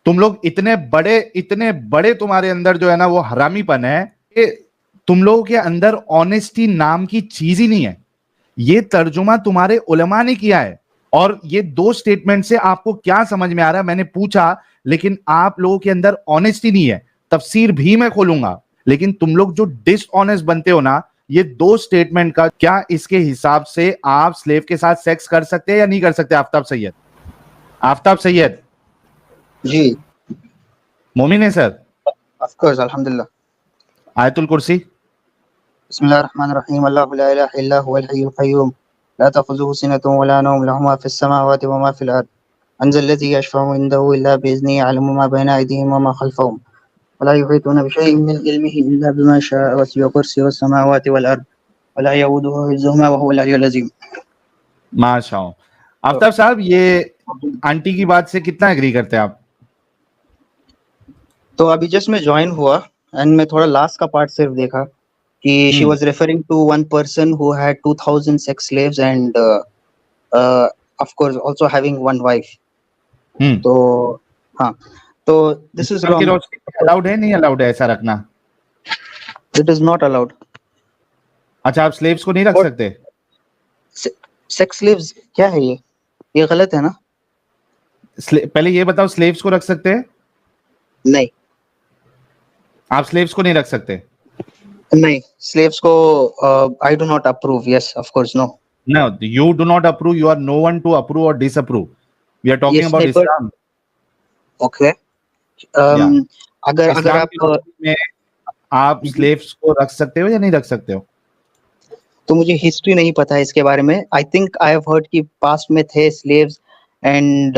तुम लोग इतने बड़े तुम्हारे अंदर जो है ना वो हरामीपन है कि तुम लोगों के अंदर ऑनेस्टी नाम की चीज ही नहीं है। ये तर्जुमा तुम्हारे उलमा ने किया है, और ये दो स्टेटमेंट से आपको क्या समझ में आ रहा है मैंने पूछा, लेकिन आप लोगों के अंदर ऑनेस्टी नहीं है। तफसीर भी मैं खोलूंगा, लेकिन तुम लोग जो डिसऑनेस्ट बनते हो ना, ये दो स्टेटमेंट का क्या इसके हिसाब से आप स्लेव के साथ सेक्स कर सकते हैं या नहीं कर सकते? आफ्ताब सैयद, आफ्ताब सैयद जी मोमिन है सर। ऑफ कोर्स अल्हम्दुलिल्लाह। आयतुल कुर्सी। बिस्मिल्लाहिर्रहमानिर्रहीम अल्लाहु ला इलाहा इल्ला हुवल हय्युल क़य्यूम ला तअख़ुज़ुहु सिनतुन व ला नौम लहु मा फ़िस समावाति व मा फ़िल अर्द अनज़ल्लज़ी यशफ़अु इंदहु इल्ला बिइज़निही यअलमु मा बैना अयदीहिम व मा ख़ल्फ़हुम व ला युहीतूना बिशैइन मिन इल्मिही इल्ला बिमा शाअ वसिअ कुर्सियुहु समावाति वल अर्द व ला यऊदुहु हिफ़्ज़ुहुमा व हुवल अलियुल अज़ीम। माशाअल्लाह। आफ्ताब साहब, ये आंटी की बात से कितना एग्री करते हैं आप? तो अभी जस्ट मैं ज्वाइन हुआ एंड मैं थोड़ा लास्ट का पार्ट सिर्फ देखा कि she was referring to one person who had 2000 sex slaves and of course also having one wife. तो हाँ, तो दिस इज रॉन्ग। अलाउड है नहीं अलाउड है ऐसा रखना? It is not allowed. अच्छा, आप स्लेव्स को नहीं रख सकते? सेक्स स्लेव्स क्या है ये गलत है ना? पहले ये बताओ, स्लेव्स को रख सकते हैं? नहीं, आप स्लेव्स को नहीं रख सकते? नहीं, स्लेव्स को I do not approve. Yes, of course no. No, you do not approve. You are no one to approve or disapprove. We are talking yes, about Islam. Okay. अगर आप स्लेव्स को रख सकते हो या नहीं रख सकते हो? तो मुझे हिस्ट्री नहीं पता है इसके बारे में। I think I have heard कि पास्ट में थे स्लेव्स एंड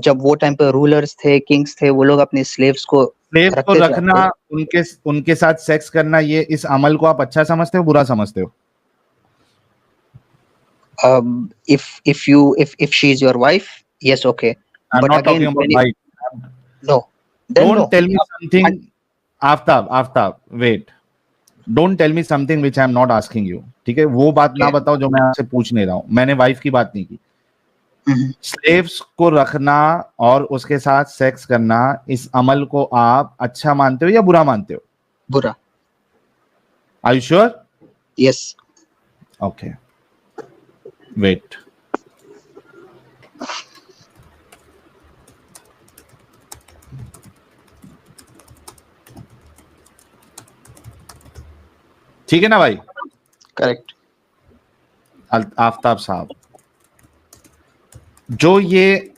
जब वो टाइम पे रूलर्स थे, किंग्स थे, वो लोग अपने स्लेव्स को रखना, उनके साथ सेक्स करना, ये इस अमल को आप अच्छा समझते हो बुरा समझते हो? if she is your wife, yes, okay. I'm but not again, talking about wife. No, then don't no. Tell me something. Aftab, wait. Don't tell me something which I'm not asking you. ठीक है, वो बात ना बताओ जो मैं आपसे पूछ नहीं रहा हूँ। मैंने वाइफ की बात नहीं की। स्लेव्स को रखना और उसके साथ सेक्स करना, इस अमल को आप अच्छा मानते हो या बुरा मानते हो? बुरा। Are you sure? Yes. Okay. Wait. ठीक है ना भाई? करेक्ट। आफ्ताब साहब, जो ये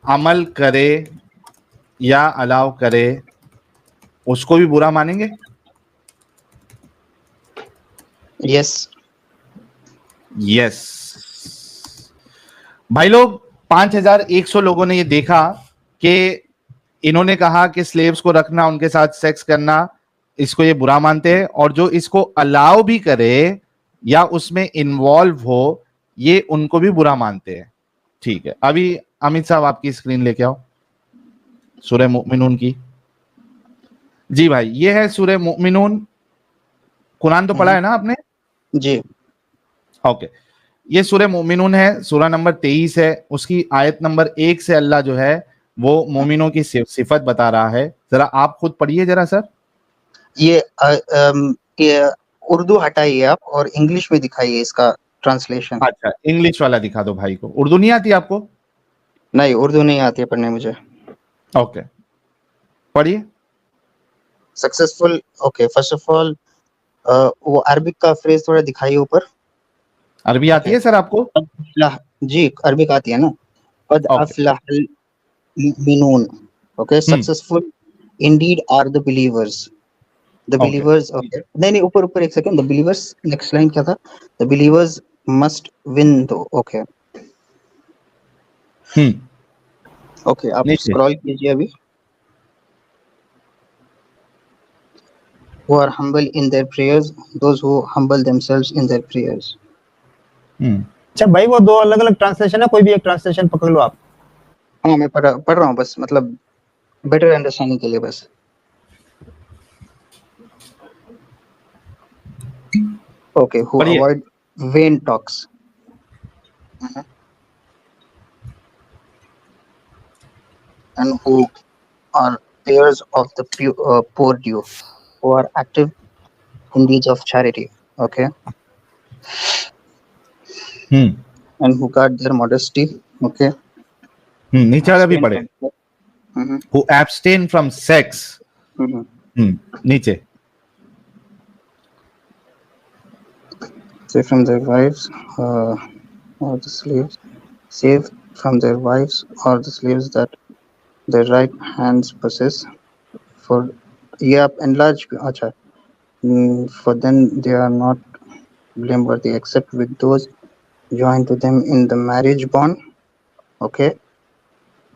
अमल करे या अलाउ करे उसको भी बुरा मानेंगे? यस। यस। भाई लोग, 5100 लोगों ने ये देखा कि इन्होंने कहा कि स्लेव्स को रखना, उनके साथ सेक्स करना, इसको ये बुरा मानते हैं, और जो इसको अलाउ भी करे या उसमें इन्वॉल्व हो ये उनको भी बुरा मानते हैं। ठीक है, अभी अमित साहब आपकी स्क्रीन लेके आओ सूरह मोमिनून की। जी भाई, ये है सूरह मोमिनून। कुरान तो पढ़ा है ना आपने? जी। ओके, ये सूरह मोमिनून है, सूरह नंबर 23 है, उसकी आयत नंबर 1 से अल्लाह जो है वो मोमिनों की सिफत बता रहा है। जरा आप खुद पढ़िए जरा सर। ये उर्दू हटाइए आप और इंग्लिश में दिखाइए इसका ट्रांसलेशन। अच्छा, इंग्लिश वाला दिखा दो भाई को। उर्दू नहीं आती आपको? नहीं, उर्दू नहीं आती है पढ़ने मुझे। ओके, पढ़िए। Successful. Okay, first of all वो अरबिक का फ्रेज थोड़ा दिखाइए ऊपर। अरबी आती है सर आपको? जी, अरबिक आती है ना। कद अफलहल मुमिनून। Okay, successful indeed are the believers. The believers, okay. नहीं, ऊपर एक second. The believers, next line क्या था? The believers must win though. Okay. Okay, आप स्क्रॉल कीजिए अभी। Who are humble in their prayers, those who humble themselves in their prayers. अच्छा भाई, वो दो अलग अलग ट्रांसलेशन है, कोई भी एक ट्रांसलेशन पकड़ लो आप। हाँ, मैं पढ़ रहा हूँ, बस मतलब बेटर अंडरस्टैंडिंग के लिए बस। Okay, who avoid vain talks. and who are payers of the poor due, who are active in deeds of charity, okay, hmm and who guard their modesty, okay, नीचे वाला भी abstain पढ़े. from mm-hmm, Who abstain from sex. mm-hmm. नीचे. Save from their wives or the slaves, save from their wives or the slaves that their right hands possess. For yeah, enlarge. Acha. For then they are not blameworthy except with those joined to them in the marriage bond, okay,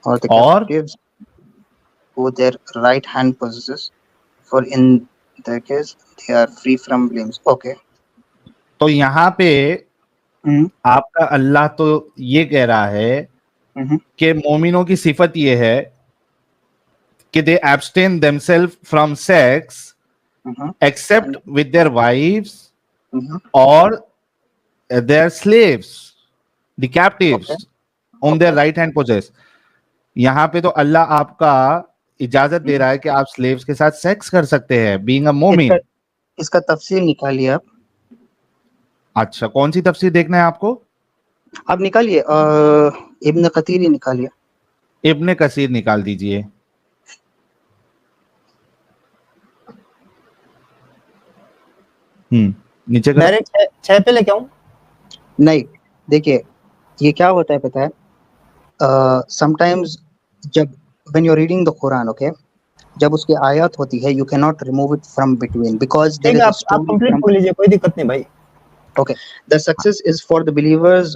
or the और captives who their right hand possesses. For in their case they are free from blames. Okay. तो यहाँ पे Mm-hmm. आपका अल्लाह तो ये कह रहा है Mm-hmm. कि मोमिनों की सिफत ये है कि they abstain themselves from sex Mm-hmm. Except with their wives Mm-hmm. और their slaves the captives Okay. On their Okay. Right hand possess. यहाँ पे तो अल्लाह आपका इजाजत दे रहा है कि आप स्लेव्स के साथ सेक्स कर सकते हैं बीइंग अ मोमिन. इसका तफसील निकालिए आप. अच्छा, कौन सी तफसीर देखना है आपको? आप निकालिए इब्न कतीर ही निकालिए. इब्ने कसीर निकाल दीजिए. नीचे करो. डायरेक्ट 6 पे लेके आऊं? नहीं, देखिए ये क्या होता है पता है, समटाइम्स जब when you are reading the Quran, okay, जब उसकी आयत होती है you can not remove it from between because there ठीक इज है, अ आप स्टोरी कंप्लीट फ्रॉम. कर लीजिए, कोई दिक्कत नहीं भाई. Okay, the success is for the believers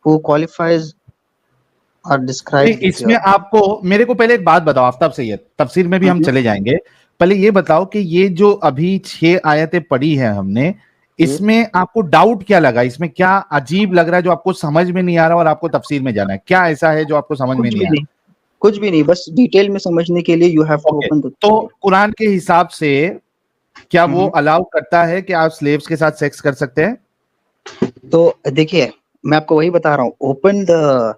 who qualifies और डिस्क्राइब्ड इसमें हियर. आपको मेरे को पहले एक बात बताओ आफ्ताब सैयद, तफसीर में भी हम चले जाएंगे. पहले ये बताओ कि ये जो अभी 6 आयतें पढ़ी है हमने, इसमें आपको डाउट क्या लगा? इसमें क्या अजीब लग रहा है जो आपको समझ में नहीं आ रहा और आपको तफसीर में जाना है? क्या ऐसा है जो आपको समझ में नहीं आ रहा? कुछ भी नहीं, बस डिटेल में समझने के लिए you have to okay, open the. तो कुरान के हिसाब से क्या वो अलाउ करता है कि आप स्लेव्स के साथ सेक्स कर सकते हैं? तो देखिए मैं आपको वही बता रहा हूँ, ओपन द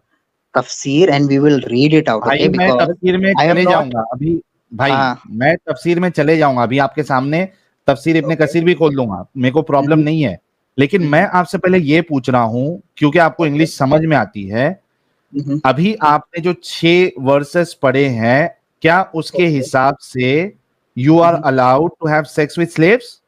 तफसीर and we will read it out. भाई ओके, मैं बिकॉज़ तफसीर में आई एम चले नॉट. जाऊंगा अभी. भाई हाँ. मैं तफसीर में चले जाऊंगा अभी, आपके सामने तफसीर इब्ने कसीर भी खोल दूंगा, मेरे को प्रॉब्लम नहीं है. लेकिन मैं आपसे पहले ये पूछ रहा हूं क्योंकि आपको इंग्लिश समझ में आती है. अभी आपने जो 6 वर्सेस पढ़े हैं, क्या उसके हिसाब से you are allowed to have sex with slaves?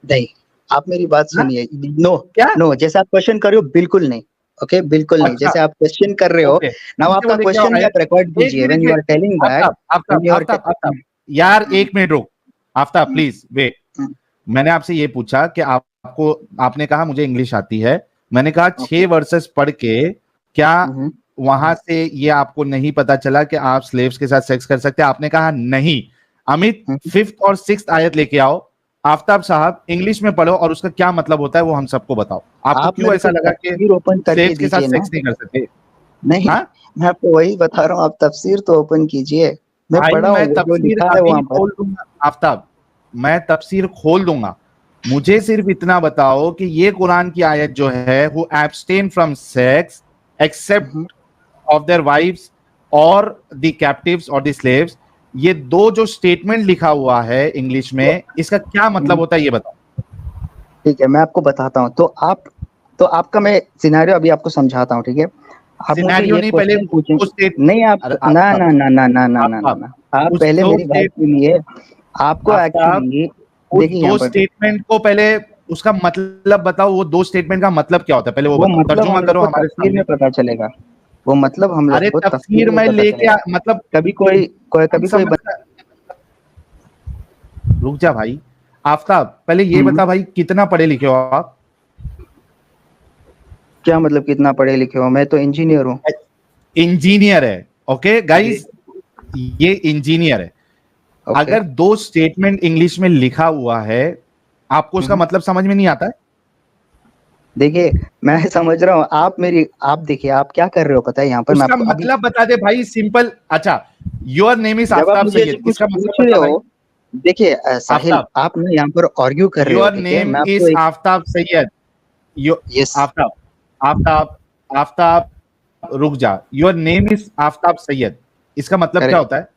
नहीं, आप मेरी बात सुनिए. नो क्या? नो, जैसे आप क्वेश्चन कर रहे हो बिल्कुल नहीं. ओके, बिल्कुल नहीं. जैसे आप क्वेश्चन कर रहे हो नाउ, आपका क्वेश्चन भी आप रिकॉर्ड कीजिए when you are telling that. Aftab यार एक मिनट रुक. Aftab please wait. मैंने आपसे ये पूछा कि आपने कहा मुझे इंग्लिश आती है. मैंने कहा 6 वर्सेस पढ़ के क्या वहां से ये आपको नहीं पता चला कि आप स्लेव्स के साथ सेक्स कर सकते हैं? आपने कहा नहीं. अमित 5th और 6th आयत लेके आओ. आफ्ताब साहब इंग्लिश में पढ़ो और उसका क्या मतलब होता है वो हम सबको बताओ. आपको क्यों ऐसा लगा कि ओपन करके स्लेव्स के साथ दीजिए ना. सेक्स नहीं कर सकते? नहीं, मैं आपको वही बता रहा हूँ, आप तफसीर तो ओपन कीजिए. मैं पढ़ा हूँ जो लिखा है वहां पर. खोल दूंगा आफ्ताब, मैं तफसीर खोल दूंगा. मुझे सिर्फ इतना बताओ कि ये कुरान की आयत जो है वो abstain from sex except of their wives और द कैप्टिव्स और द स्लेव्स, ये 2 जो स्टेटमेंट लिखा हुआ है इंग्लिश में, इसका क्या मतलब होता है ये बताओ. ठीक है, मैं आपको बताता हूँ. तो आपका मैं सिनेरियो अभी आपको समझाता हूँ. ठीक है, आप सिनेरियो नहीं, पहले नहीं, आप ना ना ना ना ना ना ना, आप पहले मेरी बात सुनिए. आपको एक्चुअली देखिए 2 स्टेटमेंट को पहले उसका मतलब बताओ. वो 2 स्टेटमेंट का मतलब क्या होता है पहले वो बताओ. तर्जुमा करो हमारे सामने, पता चलेगा वो मतलब. हम लोग को तफसीर में लेके मतलब कभी कोई रुक जा भाई. आफ्ताब पहले ये बता भाई, कितना पढ़े लिखे हो आप? क्या मतलब कितना पढ़े लिखे हो? मैं तो इंजीनियर हूँ. इंजीनियर है. ओके गाइस, ये इंजीनियर है. अगर 2 स्टेटमेंट इंग्लिश में लिखा हुआ है, आपको उसका मतलब समझ में नहीं आता है? देखिए मैं समझ रहा हूँ. आप देखिए आप क्या कर रहे हो पता है यहाँ पर. उसका मतलब बता दे भाई, सिंपल. अच्छा, your name is Aftab Syed, इसका मतलब बता भाई. देखिए साहिल, आप ना यहाँ पर आर्ग्यू कर रहे हो. Your name is Aftab Syed. Yes. Aftab रुक जा, your name is Aftab Syed, इसका मतलब क्या होता है?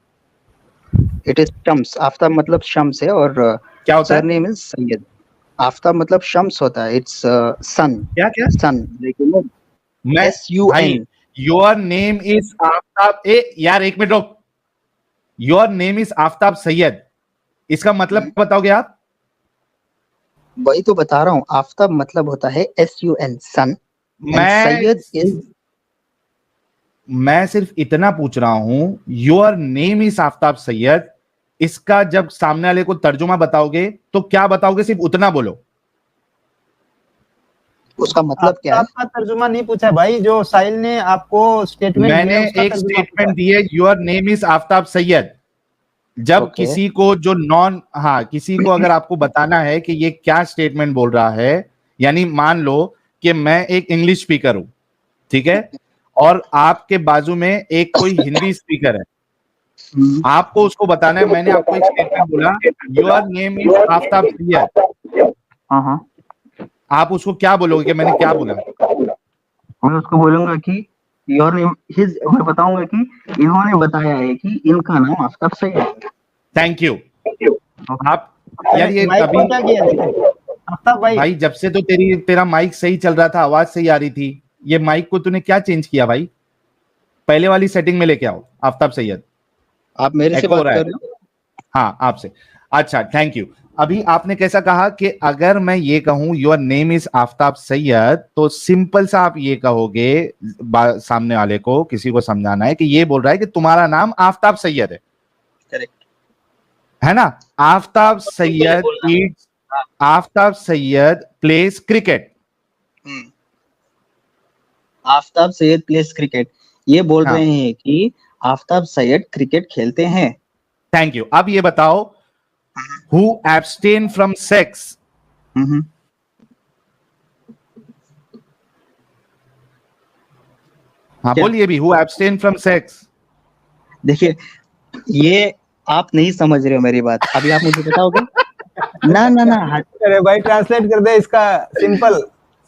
It is Shams. आफ्ताब मतलब शम्स है और क्या होता है? Surname is Syed. आफ्ताब मतलब शम्स होता है, इट्स सन। क्या क्या? सन लेकिन मैं भाई, SUN। Your name is Aftab, ए यार एक मिनट रुक, your name is Aftab Syed, इसका मतलब बताओगे आप? वही तो बता रहा हूँ, आफ्ताब मतलब होता है SUN, सन। एंड मैं सैयद इज, मैं सिर्फ इतना पूछ रहा हूं, your name is Aftab Syed, इसका जब सामने वाले को तर्जुमा बताओगे तो क्या बताओगे, सिर्फ उतना बोलो। उसका मतलब क्या है? आपका तर्जुमा नहीं पूछा भाई, जो साहिल ने आपको स्टेटमेंट मैंने दिया उसका एक तर्जुमा पूछा। स्टेटमेंट दी है, your name is Aftab Syed. जब ओके। किसी को जो नॉन, हाँ, किसी को अगर आपको बताना है कि ये क्या स्टेटमेंट बोल रहा है, यानी मान लो कि मैं एक इंग्लिश स्पीकर हूं, ठीक है, और आपके बाजू में एक कोई हिंदी स्पीकर है, आपको उसको बताना है, मैंने आपको एक स्टेटमेंट बोला, your name is Aftab Syed, हाँ हाँ, आप उसको क्या बोलोगे कि मैंने क्या बोला? मैं उसको बोलूंगा कि योर नेम हिज, मैं बताऊंगा कि इन्होंने बताया है कि इनका नाम आफ्ताब सैयद है। Thank you. आप यार ये माइक अभी को क्या किया देखें आफ्ताब भाई? भाई, जब से तो तेरा माइक सही चल रहा था, आवाज सही आ रही थी, ये माइक को तूने क्या चेंज किया भाई? पहले वाली सेटिंग में लेके आओ आफ्ताब सैयद। आप मेरे से एको हो बात रहा है। कर रहे हो? हाँ, आपसे। अच्छा, थैंक यू। अभी आपने कैसा कहा कि अगर मैं ये कहूं your name is Aftab Syed, तो सिंपल सा आप ये कहोगे, सामने वाले को, किसी को समझाना है कि ये बोल रहा है कि तुम्हारा नाम आफ्ताब सैयद है, करेक्ट है ना? Aftab Syed it's, Aftab Syed place cricket. Aftab Syed place cricket, ये बोल हाँ, रहे हैं कि आफ्ताब सैयद क्रिकेट खेलते हैं। Thank you. अब ये बताओ, हु एब्सटेन फ्रॉम सेक्स। हाँ, क्या? बोलिए भी, हु एब्सटेन फ्रॉम सेक्स। देखिए, ये आप नहीं समझ रहे हो मेरी बात, अभी आप मुझे बताओगे? ना ना ना अरे भाई ट्रांसलेट कर दे इसका, सिंपल।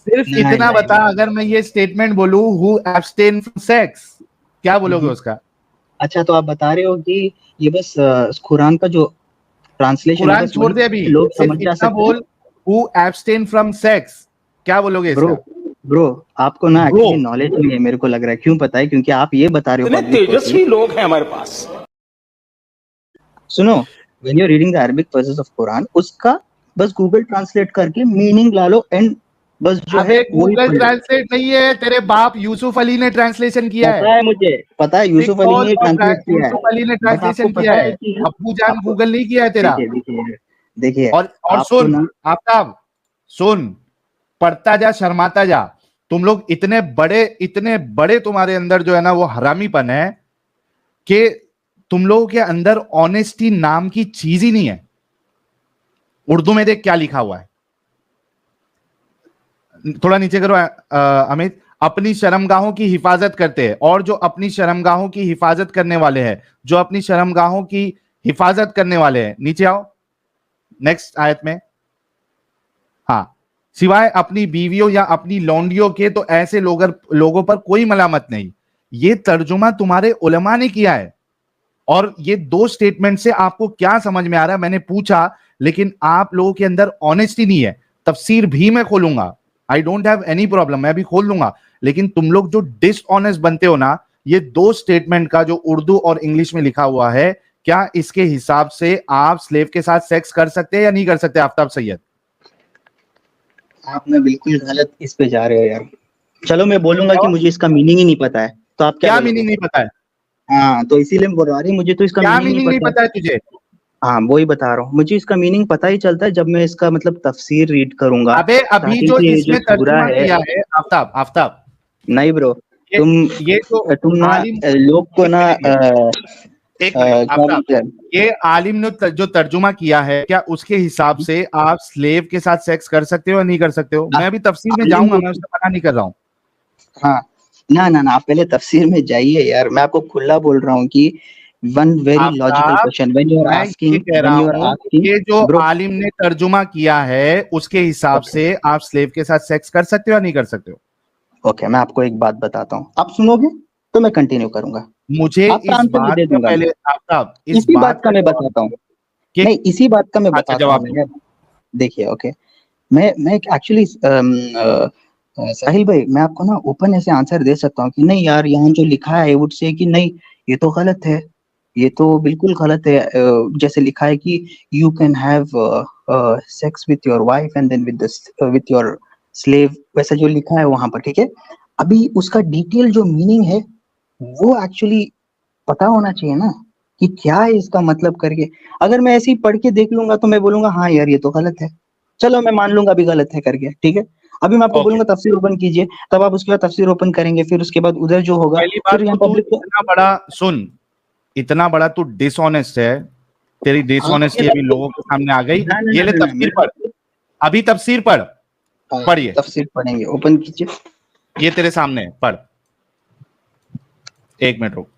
सिर्फ नहीं इतना नहीं बता, नहीं। अगर मैं ये स्टेटमेंट बोलूं, हु एब्सटेन फ्रॉम सेक्स, क्या बोलोगे उसका? अच्छा, तो आप बता रहे हो कि ये बस कुरान का जो ट्रांसलेशन है, कुरान बस छोड़ वही दे, अभी लोग सिर्फ समझ जा इतना सकते हैं। बोल, हु एब्सटेन फ्रॉम सेक्स, क्या बोलोगे ब्रो, इसका? ब्रो, आपको ना ब्रो, एक्चुअली नॉलेज नहीं है, मेरे को लग रहा है। क्यों पता है? क्योंकि आप ये बता रहे हो इतने पब्लिक को तेजस्वी लोग हैं हमारे पास। सुनो, when you are reading the Arabic verses of Quran, उसका बस गूगल ट्रांसलेट करके मीनिंग ला लो एंड बस जो है अबे वही गूगल पढ़ लो। ट्रांसलेट नहीं है, तेरे बाप यूसुफ अली ने ट्रांसलेशन किया है। पता है मुझे, पता है एक यूसुफ अली कॉल ने और ट्रांसलेट किया यूसुफ अली ने है, बट आपको ट्रांसलेशन किया पता है, है कि अब्बू जान आपको, गूगल नहीं किया है तेरा। देखिए देखिए देखिए, और आपको सुन ना, आफ्ताब, सुन, पढ़ता जा, शर्माता जा। तुम लोग इतने बड़े तुम्हारे अंदर जो है ना वो हरामीपन है कि तुम लोगों के अंदर ऑनेस्टी नाम की चीज ही नहीं है। उर्दू में देख क्या लिखा हुआ है, थोड़ा नीचे करो अमित। अपनी शर्मगाहों की हिफाजत करते हैं, और जो अपनी शर्मगाहों की हिफाजत करने वाले हैं, जो अपनी शर्मगाहों की हिफाजत करने वाले हैं, नीचे आओ नेक्स्ट आयत में। हाँ, सिवाय अपनी बीवियों या अपनी लौंडियों के, तो ऐसे लोगों पर कोई मलामत नहीं। ये तर्जुमा तुम्हारे उलमा ने किया है। और ये दो स्टेटमेंट से आपको क्या समझ में आ रहा है, मैंने पूछा, लेकिन आप लोगों के अंदर ऑनेस्टी नहीं है। तफसीर भी मैं खोलूंगा, I don't have any problem, मैं भी खोल लूंगा, लेकिन तुम लोग जो डिसऑनेस्ट बनते हो ना, ये दो स्टेटमेंट का जो उर्दू और इंग्लिश में लिखा हुआ है, क्या इसके हिसाब से आप स्लेव के साथ सेक्स कर सकते हैं या नहीं कर सकते आफ्ताब सैयद? आप ना बिल्कुल गलत इस पे जा रहे हो यार। चलो, मैं बोलूंगा कि मुझे इसका मीनिंग ही नहीं पता है, तो आप क्या क्या बोलोगे? मीनिंग नहीं पता है? हाँ, तो इसीलिए मैं बोल रहा हूँ, मुझे तो इसका क्या मीनिंग नहीं मीनिंग नहीं पता पता है। है तुझे? हाँ, वही बता रहा हूँ, मुझे इसका मीनिंग पता ही चलता है जब मैं इसका मतलब तफसीर रीड करूंगा। अबे अभी स्टार्टिंग जो से जो इसमें सूरा तर्जुमा है। किया है आफ्ताब, आफ्ताब, नहीं ब्रो, ये तुम ये जो तुम ना आलिम, लोग को एक ना मिनट, एक मिनट क्या आफ्ताब, बोलते हैं? ये आलिम ने जो तर्जुमा किया है, क्या उसके हिसाब से आप स्लेव के साथ सेक्स कर सकते हो या नहीं कर सकते हो? मैं अभी तफसील में आलिम जाऊंगा, ने, मैं उससे मना नहीं कर रहा हूं। हाँ, ना ना ना, आप पहले तफसीर में जाइए यार, मैं आपको खुला बोल रहा हूँ कि one very logical Aftab, question when you are मैं ये आस्किंग, कह रहा व्हेन यू आर हूं, आस्किंग ये जो ब्रो। आलिम ने तर्जुमा किया है, उसके हिसाब से आप स्लेव के साथ सेक्स कर सकते हो या नहीं कर सकते हो? ओके, मैं आपको एक बात बताता हूँ, आप सुनोगे तो मैं कंटिन्यू करूंगा, मुझे आपका इस आंसर भी बात दे का दूंगा मैं। पहले आफ्ताब, इस इसी बात बात का का मैं जवाब बताता हूँ, कि नहीं इसी बात का मैं अच्छा बताता हूँ जवाब दो। मैं। देखिए ओके, मैं एक्चुअली साहिल भाई, मैं आपको ना ओपन ऐसे आंसर दे सकता हूँ कि नहीं यार, यहाँ जो लिखा है आई वुड से कि नहीं, ये तो गलत है, ये तो बिल्कुल गलत है। जैसे लिखा है कि you can have sex with your wife and then with your slave, वैसा जो लिखा है वहां पर, ठीक है। अभी उसका डिटेल जो मीनिंग है वो एक्चुअली पता होना चाहिए ना, कि क्या है इसका मतलब करके। अगर मैं ऐसे ही पढ़ के देख लूंगा तो मैं बोलूंगा हाँ यार ये तो गलत है, चलो मैं मान लूंगा अभी गलत है करके, ठीक है। अभी मैं आपको ओके, बोलूंगा तफसीर ओपन कीजिए, तब आप उसके बाद तफसीर ओपन करेंगे, फिर उसके बाद उधर जो होगा, पहली बात फिर तो यहाँ तू पब्लिक को। इतना बड़ा सुन, इतना बड़ा तू डिसऑनेस्ट है, तेरी हाँ डिसऑनेस्टी अभी लोगों के सामने आ गई। ना ना ये ना ले ना ना, तफसीर पढ़, अभी तफसीर पढ़, पढ़िए, तफसीर पढ़ेंगे, ओपन कीजिए। ये तेरे सामने है, पढ़, एक मिनट रुक।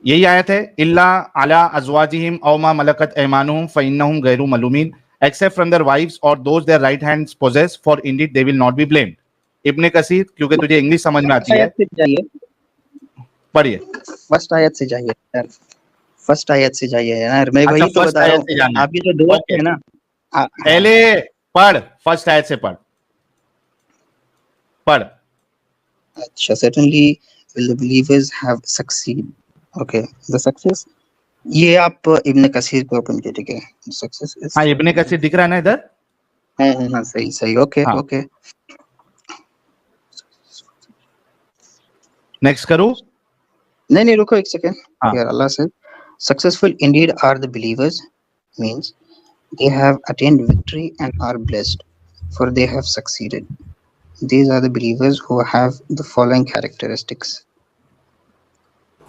यही आयत है, इल्ला अला अज़वाजिहिम औ मा मलकत ऐमानुहुम फइन्नहुम गैरु मलूमीन, except from their wives or those their right hands possess, for indeed they will not be blamed। इब्ने कसीर, क्योंकि तुझे इंग्लिश समझ में फर्स्ट आती है, आयत से जाइए, पढ़िए। फर्स्ट आयत से जाइए यार, फर्स्ट आयत से जाइए यार, मैं अच्छा, वही तो फर्स्ट बता रहा आयत हूँ। से जाना आपके जो है, दोस्त ओके, है ना, हाँ, पहले पढ़, फर्स्ट आयत से पढ़, पढ़। अच्छा, certainly will the believers have succeed, okay, the success, ये आप इब्न कसीर पे ओपन किए, ठीक है। सक्सेस इज, हाँ, इब्ने कसीर दिख रहा है ना इधर, हाँ सही सही, ओके हाँ, ओके। नेक्स्ट करूँ, नहीं नहीं, रुको एक सेकेंड हाँ, यार, अल्लाह से, successful indeed are the believers means they have attained victory and are blessed, for they have succeeded. These are the believers who have the following characteristics.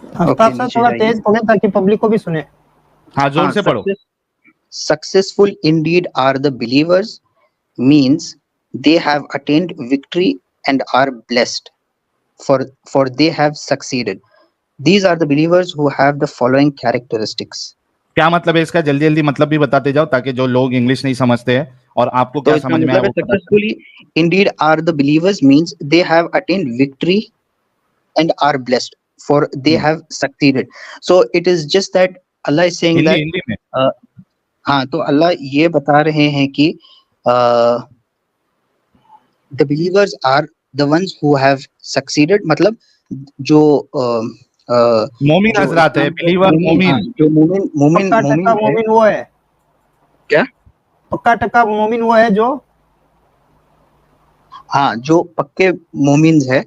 Aftab Okay, sir नीचे थोड़ा जाइए। तेज पढ़ें ताकि पब्लिक को भी सुने। हाँ, जोर हाँ, से पढ़ो। successful indeed are the believers means they have attained victory and are blessed, for they have succeeded. These are the believers who have the following characteristics. क्या मतलब है इसका, जल्दी जल्दी मतलब भी बताते जाओ, ताकि जो लोग इंग्लिश नहीं समझते हैं और आपको तो क्या इसका समझ में आया मतलब है वो पता चले। Successfully indeed are the believers means they have attained victory and are blessed, for they hmm, have succeeded. So it is just that Allah is saying Hindi that Hindi में, uh, हाँ, तो अल्लाह ये बता रहे हैं कि the believers are the ones who have succeeded, मतलब जो मोमिन जो हजरात है, इस्लाम के बिलीवर मोमिन, हाँ, मोमिन। जो मोमिन मोमिन पक्का टक्का मोमिन है। मोमिन वो है, क्या? पक्का टक्का मोमिन वो है जो, हाँ, जो पक्के मोमिन है,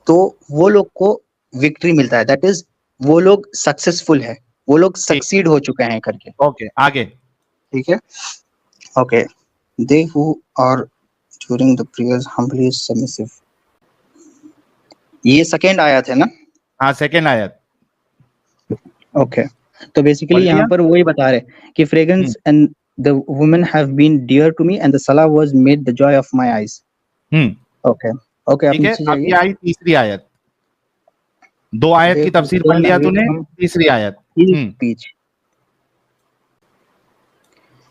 तो वो लोग को विक्ट्री मिलता है, दैट इज वो लोग सक्सेसफुल है, वो लोग ठीक, सक्सीड हो चुके हैं करके, ओके, आगे। ठीक है। Okay, they who are during the prayers humbly submissive, ये सेकंड आयत है ना। हाँ, सेकेंड आयत, ओके, तो बेसिकली पढ़ यहाँ लिया। पर वही बता रहे कि fragrance and the women have been dear to me and the सलाह was made the joy of my eyes. Hmm, okay okay, आप ठीक है, नीचे अब जाइए। ये आई तीसरी आयत। दो आयत दे की हु तफसीर पढ़ टर्न लिया अवे तूने, फ्रॉम तीसरी आयत। इल hmm, speech.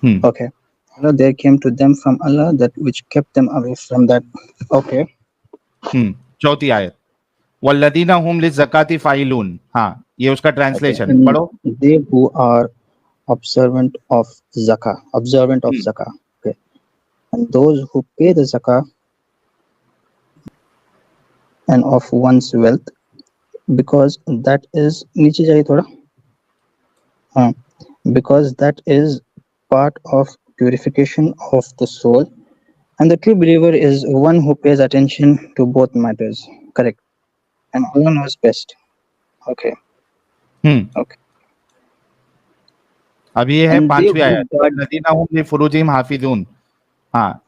Hmm, Okay. Allah, there came to them from Allah that which kept them away from that. Okay. चौथी आयत, वल्लदीना हुम लिज़्ज़काति फाइलून, हाँ, ये उसका Okay. ट्रांसलेशन And पढ़ो। they who are observant of hmm, zakah. Okay. And those who pay the zakah and of one's wealth, because that is नीचे जाइए थोड़ा, हाँ, because that is part of purification of the soul, and the true believer is one who pays attention to both matters. Correct. And Allah knows best. Okay. Hmm, Okay. अब ये है And they पांचवी who आयत, guard, वल्लदीना हुम लिफुरूजिहिम हाफिजून, हाँ,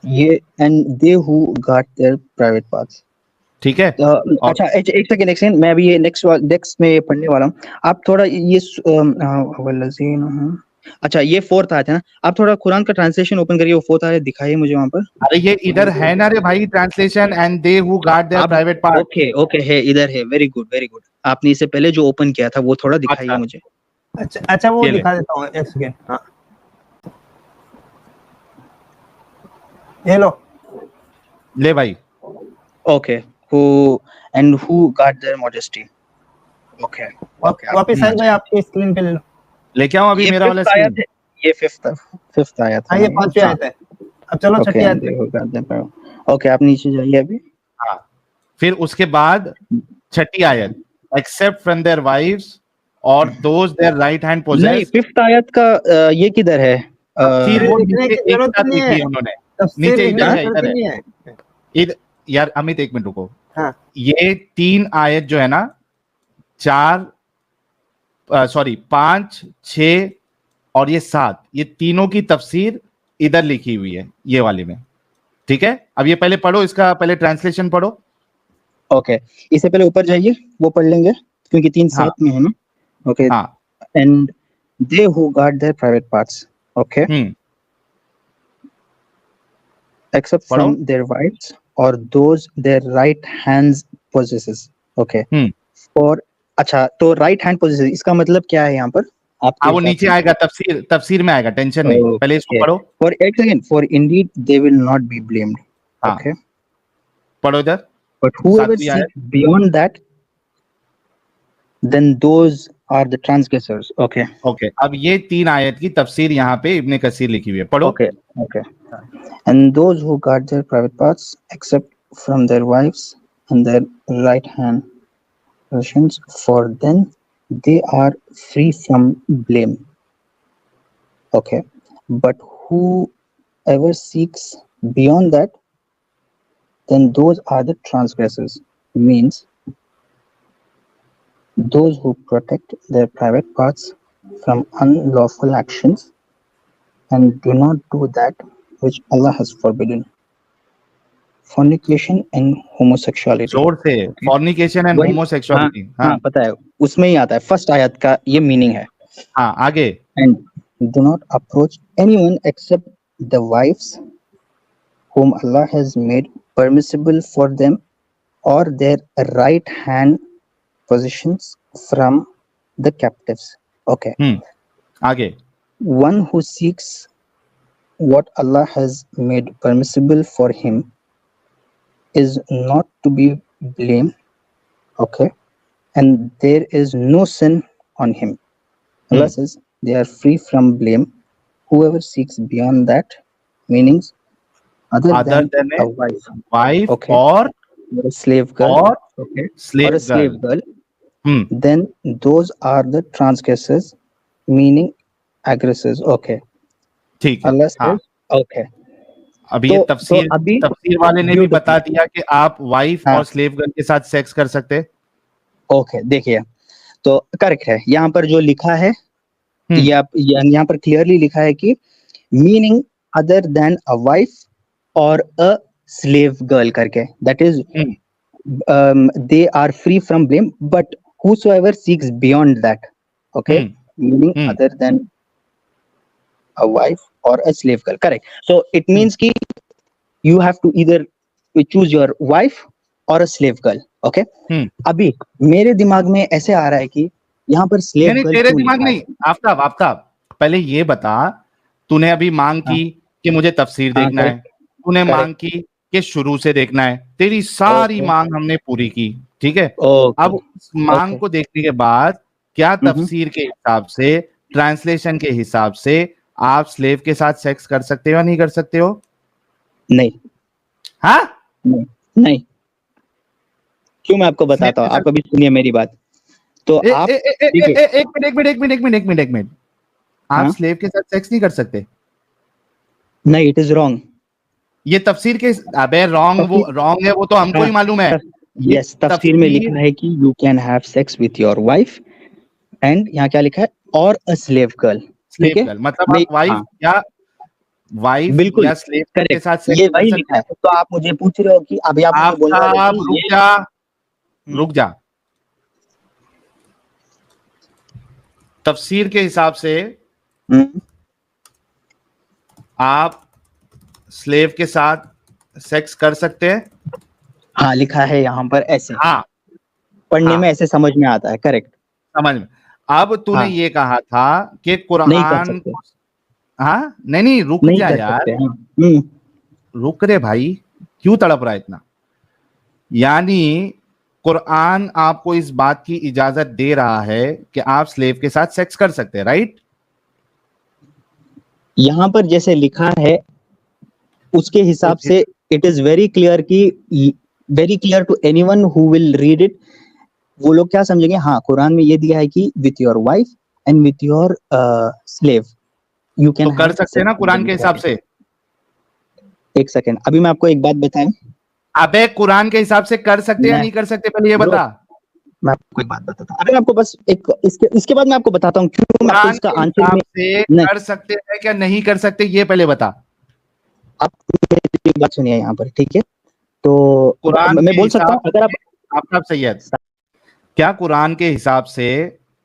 ये and they who guard their private parts. ठीक है। और अच्छा, एक सेकंड, मैं अभी ये नेक्स्ट में ये पढ़ने वाला हूँ। आप थोड़ा ये वल्लज़ीना हूँ। अच्छा, ये फोर्थ आयत है ना, आप थोड़ा कुरान का ट्रांसलेशन ओपन करिए, वो फोर्थ आयत दिखाइए मुझे वहां पर। अरे ये इधर है ना रे भाई translation, and they who guard their आप प्राइवेट पार्ट। ओके ओके, है इधर है, वेरी गुड वेरी गुड। आपने इससे पहले जो ओपन किया था वो थोड़ा दिखाइए अच्छा, मुझे। अच्छा वो ये ले, दिखा देता हूँ, एक सेकेंड। हाँ, ये लो, ले भाई। Okay, who guard their modesty? Okay, okay. वापिस साहिल भाई आपकी स्क्रीन पे ले लो। लेके आऊं अभी ये मेरा वाला फिफ्थ आयत स्क्रीन? है, ये फिफ्थ आयत हाँ है ये ना? 5वीं आयत है। अब चलो छठी आयत पे। ओके, आप नीचे जाइए अभी। हाँ, फिर उसके बाद छठी आयत, एक्सेप्ट फ्रॉम देयर वाइफ्स और दोज देयर राइट हैंड नहीं, पोजेस। फिफ्थ आयत का ये किधर है? तफसीर वो लिखने नीचे की एक जरूरत साथ नहीं लिखी है, है उन्होंने, तफसीर नीचे लिखने इधर की है, जरूरत इधर है। नहीं है। इधर यार अमित एक मिनट रुको। हाँ ये 3 आयत जो है ना, 5, 6 और ये 7, ये तीनों की तफसीर इधर लिखी हुई है ये वाले में। ठीक है, अब ये पहले पढ़ो, इसका पहले ट्रांसलेशन पढ़ो। ओके, इससे पहले ऊपर जाइए, वो पढ़ लेंगे क्योंकि 3 हाँ 7 में है ना। ओके, हाँ। And they who guard there private parts, okay, except पढ़ो। from their wives or those their right hands possesses, okay, for अच्छा, तो right hand possesses इसका मतलब क्या है यहाँ पर आपके हाँ वो हिसाब नीचे से? आएगा, तफसीर में आएगा, टेंशन नहीं, पहले इसको Okay. पढ़ो। For एक second, for indeed they will not be blamed, हाँ okay, पढ़ो इधर but whoever 7वीं आयत। seeks beyond that, then those are the transgressors, okay. Okay, अब ये 3 आयत की तफसीर यहाँ पे इब्ने कसीर लिखी हुई है, पढ़ो। Okay, okay. And those who guard their private parts, except from their wives and their right hand possessions, for then they are free from blame. Okay. But whoever seeks beyond that, then those are the transgressors. Means those who protect their private parts from unlawful actions and do not do that which Allah has forbidden. Fornication and homosexuality. जोर से, fornication and वही, हाँ homosexuality. हाँ हाँ पता है, उसमें ही आता है, फर्स्ट आयत का ये मीनिंग है। हाँ आगे। And do not approach anyone except the wives whom Allah has made permissible for them or their right hand possessions from the captives. Okay. आगे। One who seeks what Allah has made permissible for him is not to be blamed, okay, and there is no sin on him. Allah says they are free from blame. Whoever seeks beyond that, meanings other than a wife, okay, और a slave girl, और okay, slave or a slave girl, hmm then those are the transgressors, meaning aggressors, okay. ठीक है। Allah says, हाँ, okay. अब ये तफसीर अभी तफसीर वाले ने भी बता दिया कि आप वाइफ हाँ, और स्लेव गर्ल के साथ सेक्स कर सकते। ओके, देखिए तो करेक्ट है, यहाँ पर जो लिखा है यहाँ पर क्लियरली लिखा है कि meaning other than a wife और अ स्लेव गर्ल करके, that is they are free from blame but whosoever seeks beyond that, okay, meaning other than a wife or a slave girl, correct. So it means ki you have to either choose your wife or a slave girl, okay. अभी मेरे दिमाग में ऐसे आ रहा है कि यहाँ पर स्लेव नहीं गर्ल तेरे क्यों दिमाग लिखा है? नहीं, आफ्ताब पहले ये बता, तूने अभी मांग की कि मुझे तफसीर देखना है, तूने मांग की कि शुरू से देखना है, तेरी सारी मांग हमने पूरी की, ठीक है। अब उस मांग को देखने के बाद क्या तफसीर के हिसाब से, ट्रांसलेशन के हिसाब से आप स्लेव के साथ सेक्स कर सकते हो या नहीं कर सकते हो? नहीं। हाँ नहीं, क्यों, मैं आपको बताता हूँ, आप अभी सुनिए मेरी बात। तो आप एक मिनट, आप स्लेव के साथ सेक्स नहीं कर सकते? नहीं, इट इज रॉन्ग। ये तफसीर के, अबे रॉन्ग, वो रॉन्ग है, वो तो हमको ही मालूम है। यस, तफसीर में लिखा है कि you can have sex with your wife, and यहाँ क्या लिखा है, और अ स्लेव गर्ल, ठीक है, मतलब आप वाइफ या वाइफ बिल्कुल या स्लेव के साथ सेक्स ये कर वही सकते लिखा है। तो आप मुझे पूछ रहे हो कि अभी आप मुझे बोल रहे हो कि रुक जा। तफसीर के हिसाब से आप स्लेव के साथ सेक्स कर सकते हैं। हाँ, लिखा है यहाँ पर ऐसे। हाँ, पढ़ने में ऐसे समझ में आता है, करेक्ट, समझ में। अब तूने ये कहा था कि कुरान, हाँ नहीं रुक जा यार, रुक रे भाई, क्यों तड़प रहा है इतना? यानी कुरान आपको इस बात की इजाजत दे रहा है कि आप स्लेव के साथ सेक्स कर सकते हैं, राइट? यहाँ पर जैसे लिखा है उसके हिसाब से इट इज वेरी क्लियर कि very clear to anyone who will read it, वो लोग क्या समझेंगे, हाँ कुरान में ये दिया है कि with your wife and with your slave you can तो कर सकते हैं ना कुरान के हिसाब से? एक सेकेंड, अभी मैं आपको एक बात बताऊं। अबे कुरान के हिसाब से कर सकते हैं या नहीं कर सकते, पहले ये बता। मैं आपको एक बात बताता हूँ, अरे मैं आपको बस एक इसके बाद मैं आपको बताता हूँ क्यों मैं आपको कुरान इसका के आंसर हिसाब में से नहीं, कर सकते हैं क्या नहीं कर सकते, ये पहले बता। आप मेरी बात सुनिए यहाँ पर, ठीक है? तो कुरान मैं के बोल सकता हिसाब हूँ अगर आप से आफ्ताब सैयद, क्या कुरान के हिसाब से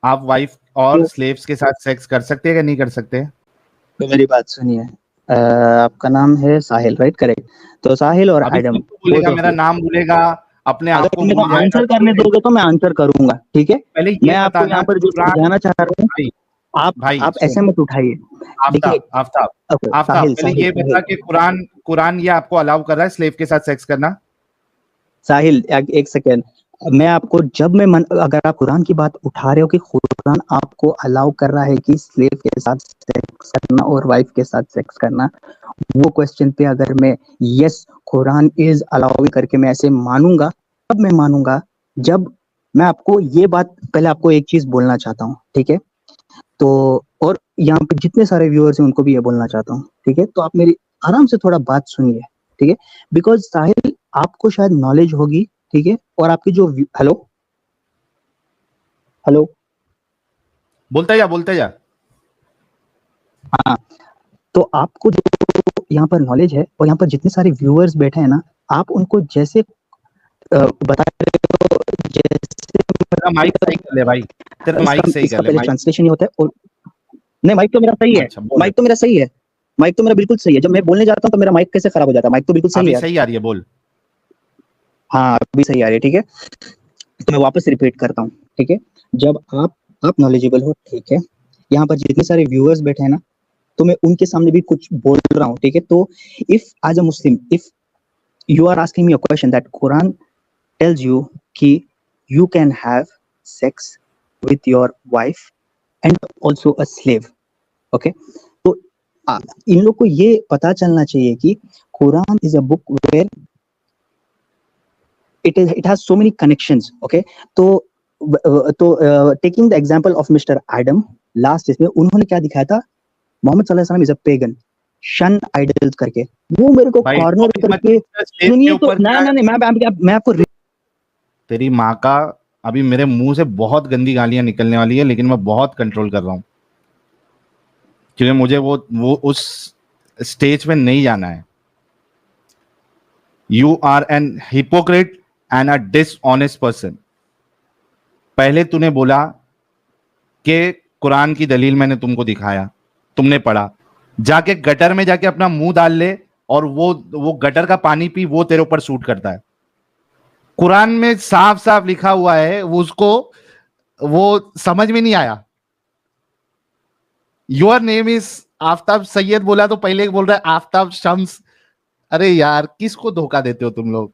आप वाइफ और स्लेव्स के साथ सेक्स कर सकते हैं या नहीं कर सकते? तो मेरी बात सुनिए, आपका नाम है साहिल, राइट? करेक्ट। तो साहिल और अभी एडम सब तो बोलेगा, बोथ ऑफ मेरा यू, नाम भूलेगा, अपने आप अगर को मेरे को भूल जाएगा। आंसर करने दोगे तो मैं आंसर करूंगा, ठीक है? पहले मैं ये आपको बताना यहाँ पर जो कुरान। समझाना चाह रहा हूँ, भाई आप सुन, ऐसे मत उठाइए। देखिए, आफ्ताब आफ्ताब ओके, आफ्ताब साहिल पहले साहिल ये बता कि कुरान कुरान ये आपको अलाउ कर रहा है स्लेव के साथ सेक्स करना? साहिल एक सेकेंड, मैं आपको जब अगर आप कुरान की बात उठा रहे हो कि कुरान आपको अलाउ कर रहा है कि स्लेव के साथ सेक्स करना और वाइफ के साथ सेक्स करना, वो क्वेश्चन पे अगर मैं यस कुरान इज अलाउइंग करके मैं ऐसे मानूंगा, तब मैं मानूंगा जब मैं आपको ये बात, पहले आपको एक चीज बोलना चाहता हूँ, ठीक है? तो और यहाँ पे जितने सारे व्यूअर्स हैं उनको भी ये बोलना चाहता हूँ, ठीक है? तो आप मेरी आराम से थोड़ा बात सुनिए, ठीक है? बिकॉज साहिल आपको शायद नॉलेज होगी, ठीक है? और आपकी जो हेलो हेलो, बोलते जा। हाँ, तो आपको जो यहाँ पर नॉलेज है और यहाँ पर जितने सारे व्यूअर्स बैठे हैं ना, आप उनको जैसे बता रहे हो, जैसे तेरा माइक सही कर ले भाई, तेरा माइक सही कर ले पहले माइक। ट्रांसलेशन ही होता है और नहीं, माइक तो मेरा सही है, अच्छा बोल। माइक तो मेरा सही है, माइक तो मेरा बिल्कुल सही है। जब मैं बोलने जाता हूँ तो मेरा माइक कैसे खराब हो जाता है? माइक तो बिल्कुल सही अभी है। सही आ रही है, बोल। हाँ अभी सही आ रही है, ठीक है? तो मैं वापस रिपीट करता हूँ, ठीक है? जब आप नॉलेजेबल हो, ठीक है? यहाँ पर जितने सारे व्यूअर्स बैठे हैं ना, तो मैं उनके सामने भी कुछ बोल रहा हूँ, ठीक है? तो if as a Muslim, if you are asking me a question that Quran tells you कि you can have sex with your wife and also a slave, okay? तो इन लोग को ये पता चलना चाहिए कि Quran is a book where it has so many connections, okay? तो taking the example of Mr. Adam, last इसमें उन्होंने क्या दिखाया था? मोहम्मद सल्लल्लाहु अलैहि वसल्लम इज अ पेगन, शन आइडल्स करके, वो मेरे को भाई कॉर्नर टॉपिक मत करके स्लेव के सुनिए तो ऊपर ना क्या ना है? नहीं, मैं आपको तेरी माँ का अभी मेरे मुंह से बहुत गंदी गालियां निकलने वाली है, लेकिन मैं बहुत कंट्रोल कर रहा हूं क्योंकि मुझे वो उस स्टेज पे नहीं जाना है। You are an hypocrite and a dishonest person. पहले तूने बोला कि कुरान की दलील मैंने तुमको दिखाया, तुमने पढ़ा, जाके गटर में जाके अपना मुंह डाल ले और वो गटर का पानी पी, वो तेरे ऊपर सूट करता है। कुरान में साफ साफ लिखा हुआ है, उसको वो समझ में नहीं आया। Your name is Aftab Syed बोला तो पहले बोल रहा है आफ्ताब शम्स। अरे यार किसको धोखा देते हो तुम लोग?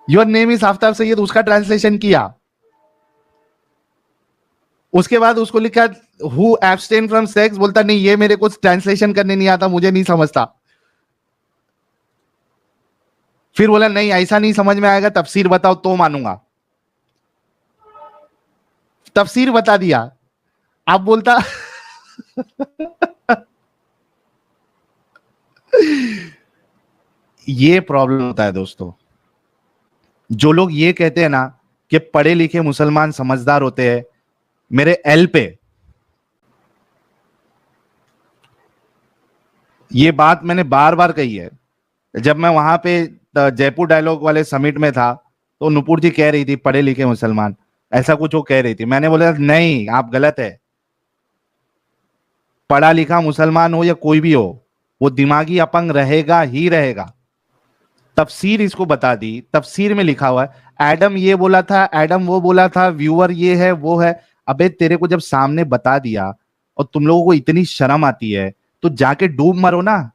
Your name is Aftab Syed, उसका ट्रांसलेशन किया, उसके बाद उसको लिखा हु एब्सटेन फ्रॉम सेक्स, बोलता नहीं ये मेरे को ट्रांसलेशन करने नहीं आता, मुझे नहीं समझता। फिर बोला नहीं ऐसा नहीं समझ में आएगा, तफसीर बताओ तो मानूंगा। तफसीर बता दिया, आप बोलता ये प्रॉब्लम होता है दोस्तों। जो लोग ये कहते हैं ना कि पढ़े लिखे मुसलमान समझदार होते हैं, मेरे एल पे ये बात मैंने बार बार कही है। जब मैं वहां पे जयपुर डायलॉग वाले समिट में था तो नुपुर जी कह रही थी पढ़े लिखे मुसलमान, ऐसा कुछ वो कह रही थी। मैंने बोला नहीं, आप गलत है। पढ़ा लिखा मुसलमान हो या कोई भी हो, वो दिमागी अपंग रहेगा ही रहेगा। तफसीर इसको बता दी, तफसीर में लिखा हुआ है एडम ये बोला था, एडम वो बोला था, व्यूअर ये है वो है। अबे तेरे को जब सामने बता दिया और तुम लोगों को इतनी शर्म आती है तो जाके डूब मरो ना।